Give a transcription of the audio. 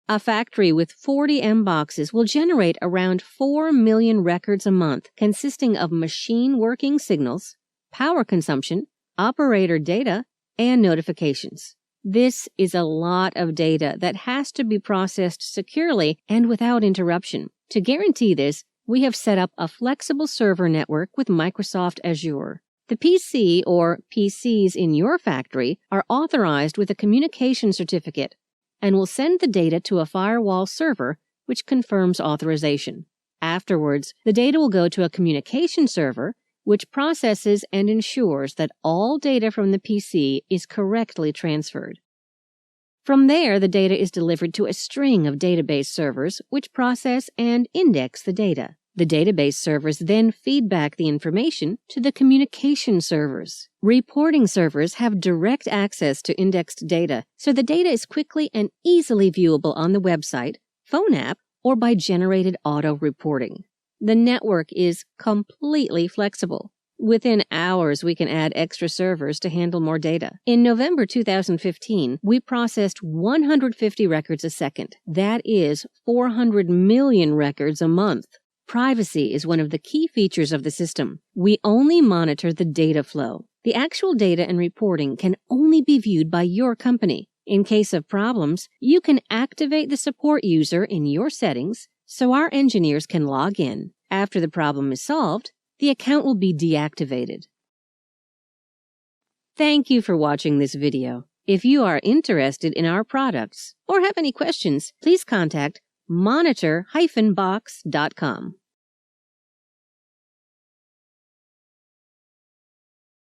A factory with 40 M boxes will generate around 4 million records a month, consisting of machine working signals, power consumption, operator data, and notifications. This is a lot of data that has to be processed securely and without interruption. To guarantee this, we have set up a flexible server network with Microsoft Azure. The PC or PCs in your factory are authorized with a communication certificate and will send the data to a firewall server which confirms authorization. Afterwards, the data will go to a communication server which processes and ensures that all data from the PC is correctly transferred. From there, the data is delivered to a string of database servers which process and index the data. The database servers then feed back the information to the communication servers. Reporting servers have direct access to indexed data, so the data is quickly and easily viewable on the website, phone app, or by generated auto reporting. The network is completely flexible. Within hours, we can add extra servers to handle more data. In November 2015, we processed 150 records a second. That is 400 million records a month. Privacy is one of the key features of the system. We only monitor the data flow. The actual data and reporting can only be viewed by your company. In case of problems, you can activate the support user in your settings so our engineers can log in. After the problem is solved, the account will be deactivated. Thank you for watching this video. If you are interested in our products or have any questions, please contact monitor-box.com.